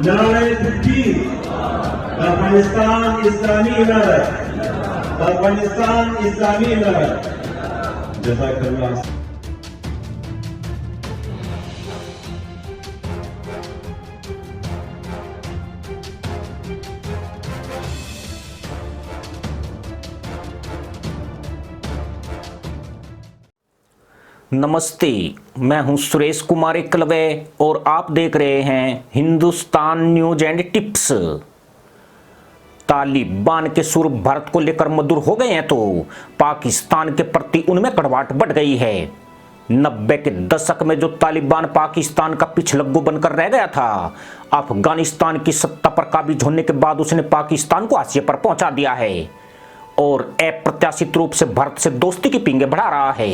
नारे तकबीर, अफगानिस्तान इस्लामी इमारत, अफगानिस्तान इस्लामी इमारत। जज़ाकल्लाह। नमस्ते, मैं हूं सुरेश कुमार एकलवे और आप देख रहे हैं Hindustan news and tips. Taliban के सुर भारत को लेकर मधुर हो गए हैं तो पाकिस्तान के प्रति उनमें कड़वाहट बढ़ गई है। 90 के दशक में जो तालिबान पाकिस्तान का पिछलग्गू बनकर रह गया था, अफगानिस्तान की सत्ता पर काबिज होने के बाद उसने पाकिस्तान को हाशिए पर पहुंचा दिया है और अप्रत्याशित रूप से भारत से दोस्ती की पींगे बढ़ा रहा है।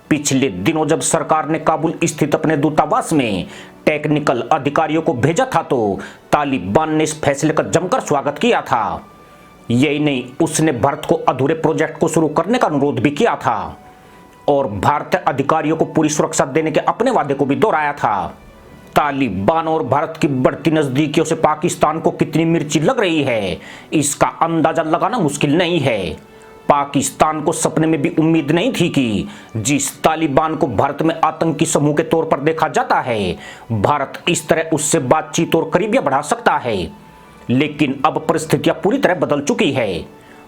पिछले दिनों जब सरकार ने काबुल स्थित अपने दूतावास में टेक्निकल अधिकारियों को भेजा था तो तालिबान ने इस फैसले का जमकर स्वागत किया था। यही नहीं, उसने भारत को अधूरे प्रोजेक्ट को शुरू करने का अनुरोध भी किया था और भारतीय अधिकारियों को पूरी सुरक्षा देने के अपने वादे को भी दोहराया था। तालिबान और भारत की बढ़ती नजदीकियों से पाकिस्तान को कितनी मिर्ची लग रही है, इसका अंदाजा लगाना मुश्किल नहीं है। पाकिस्तान को सपने में भी उम्मीद नहीं थी कि जिस तालिबान को भारत में आतंकी समूह के तौर पर देखा जाता है, भारत इस तरह उससे बातचीत और करीबियां बढ़ा सकता है। लेकिन अब परिस्थितियां पूरी तरह बदल चुकी है।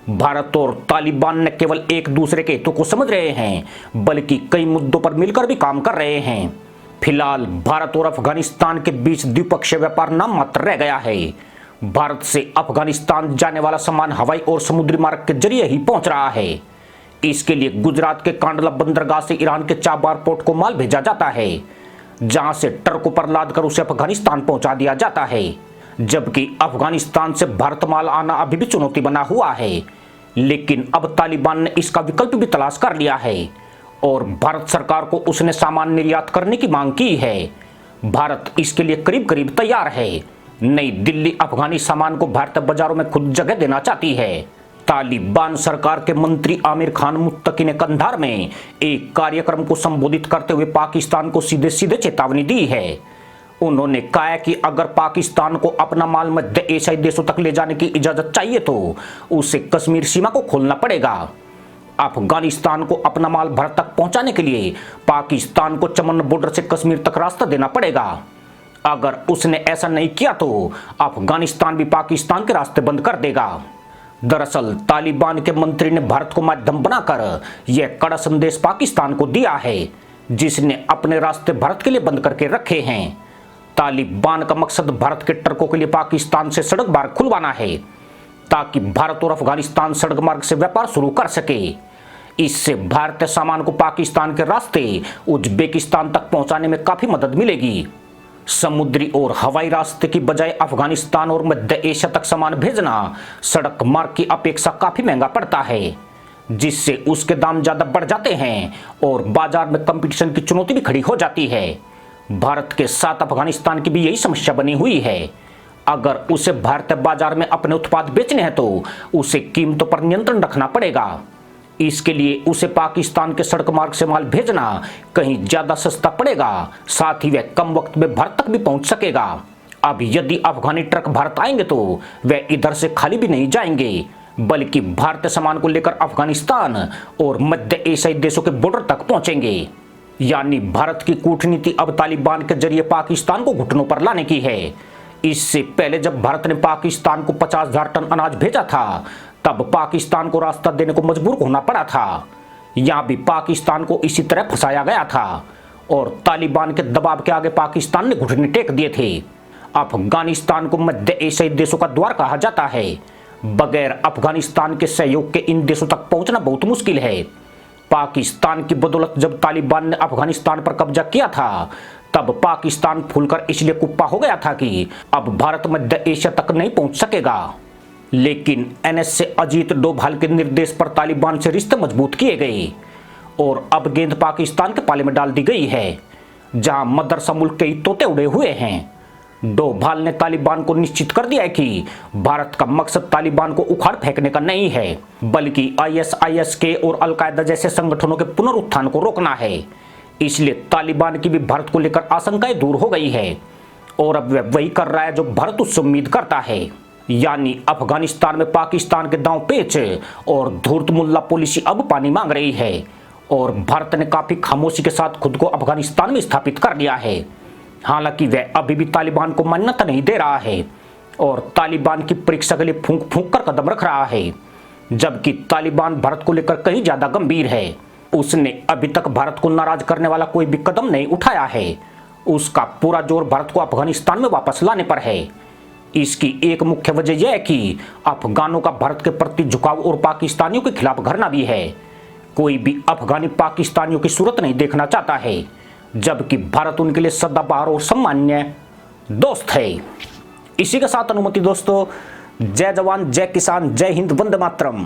भारत और तालिबान न केवल एक दूसरे के हितों को समझ रहे हैं, बल्कि कई मुद्दों पर मिलकर भी काम कर रहे हैं। फिलहाल भारत और अफगानिस्तान के बीच द्विपक्षीय व्यापार नाम मात्र रह गया है। भारत से अफगानिस्तान जाने वाला सामान हवाई और समुद्री मार्ग के जरिए ही पहुंच रहा है। इसके लिए गुजरात के कांडला बंदरगाह से ईरान के चाबार पोर्ट को माल भेजा जाता है, जहां से ट्रकों पर लादकर उसे अफगानिस्तान पहुंचा दिया जाता है। जबकि अफगानिस्तान से भारत माल आना अभी भी चुनौती बना हुआ है। लेकिन अब तालिबान ने इसका विकल्प भी तलाश कर लिया है और भारत सरकार को उसने सामान निर्यात करने की मांग की है। भारत इसके लिए करीब करीब तैयार है। नई दिल्ली अफगानी सामान को भारतीय बाजारों में खुद जगह देना चाहती है। तालिबान सरकार के मंत्री आमिर खान मुत्तकी ने कंधार में एक कार्यक्रम को संबोधित करते हुए पाकिस्तान को सीधे सीधे चेतावनी दी है। उन्होंने कहा कि अगर पाकिस्तान को अपना माल मध्य एशियाई देशों तक ले जाने की इजाजत चाहिए तो उसे कश्मीर सीमा को खोलना पड़ेगा। अफगानिस्तान को अपना माल भारत तक पहुंचाने के लिए पाकिस्तान को चमन बॉर्डर से कश्मीर तक रास्ता देना पड़ेगा। अगर उसने ऐसा नहीं किया तो अफगानिस्तान भी पाकिस्तान के रास्ते बंद कर देगा। दरअसल तालिबान के मंत्री ने भारत को माध्यम बनाकर यह कड़ा संदेश पाकिस्तान को दिया है, जिसने अपने रास्ते भारत के लिए बंद करके रखे हैं। तालिबान का मकसद भारत के ट्रकों के लिए पाकिस्तान से सड़क मार्ग खुलवाना है, ताकि भारत और अफगानिस्तान सड़क मार्ग से व्यापार शुरू कर सके। इससे भारतीय सामान को पाकिस्तान के रास्ते उज्बेकिस्तान तक पहुंचाने में काफी मदद मिलेगी। समुद्री और हवाई रास्ते की बजाय अफगानिस्तान और मध्य एशिया तक सामान भेजना सड़क मार्ग की अपेक्षा काफी महंगा पड़ता है, जिससे उसके दाम ज्यादा बढ़ जाते हैं और बाजार में कंपटीशन की चुनौती भी खड़ी हो जाती है। भारत के साथ अफगानिस्तान की भी यही समस्या बनी हुई है। अगर उसे भारतीय बाजार में अपने उत्पाद बेचने हैं तो उसे कीमतों पर नियंत्रण रखना पड़ेगा। इसके लिए उसे पाकिस्तान के सड़क मार्ग से माल भेजना कहीं ज्यादा सस्ता पड़ेगा, साथ ही वह कम वक्त में भारत तक भी पहुंच सकेगा। अब यदि अफगानी ट्रक भारत आएंगे तो वह इधर से खाली भी नहीं जाएंगे, बल्कि भारतीय सामान को लेकर अफगानिस्तान और मध्य एशियाई देशों के बॉर्डर तक पहुंचेंगे। यानी भारत की कूटनीति अब तालिबान के जरिए पाकिस्तान को घुटनों पर लाने की है। इससे पहले जब भारत ने पाकिस्तान को 50,000 टन अनाज भेजा था, तब पाकिस्तान को रास्ता देने को मजबूर होना पड़ा था। यहां भी पाकिस्तान को इसी तरह फंसाया गया था और तालिबान के दबाव के आगे पाकिस्तान ने घुटने टेक दिए थे। अफगानिस्तान को मध्य एशियाई देशों का द्वार कहा जाता है। बगैर अफगानिस्तान के सहयोग के इन देशों तक पहुंचना बहुत मुश्किल है। पाकिस्तान की बदौलत जब तालिबान ने अफगानिस्तान पर कब्जा किया था, तब पाकिस्तान फूलकर इसलिए कुप्पा हो गया था कि अब भारत मध्य एशिया तक नहीं पहुंच सकेगा। लेकिन एनएसए अजीत डोभाल के निर्देश पर तालिबान से रिश्ते मजबूत किए गए और अब गेंद पाकिस्तान के पाले में डाल दी गई है, जहां मदरसा मुल्क के तोते उड़े हुए हैं। डोभाल ने तालिबान को निश्चित कर दिया है कि भारत का मकसद तालिबान को उखाड़ फेंकने का नहीं है, बल्कि आईएसआईएस और अलकायदा जैसे संगठनों के पुनरुत्थान को रोकना है। इसलिए तालिबान की भी भारत को लेकर आशंकाएं दूर हो गई है और अब वह वही कर रहा है जो भारत उससे उम्मीद करता है, यानी अफगानिस्तान में पाकिस्तान के दांव पेच और धूर्त मुल्ला पॉलिसी अब पानी मांग रही है। और भारत ने काफी खामोशी के साथ खुद को अफगानिस्तान में स्थापित कर लिया है। हालांकि वह अभी भी तालिबान को मान्यता नहीं दे रहा है और तालिबान की परीक्षा के लिए फूंक फूंक कर कदम रख रहा है, जबकि तालिबान भारत को लेकर कहीं ज्यादा गंभीर है। उसने अभी तक भारत को नाराज करने वाला कोई भी कदम नहीं उठाया है। उसका पूरा जोर भारत को अफगानिस्तान में वापस लाने पर है। इसकी एक मुख्य वजह यह है कि अफगानों का भारत के प्रति झुकाव और पाकिस्तानियों के खिलाफ घरना भी है। कोई भी अफगानी पाकिस्तानियों की सूरत नहीं देखना चाहता है, जबकि भारत उनके लिए सदाबहार और सम्मान्य दोस्त है। इसी के साथ अनुमति दोस्तों, जय जवान जय किसान जय हिंद वंदे मातरम।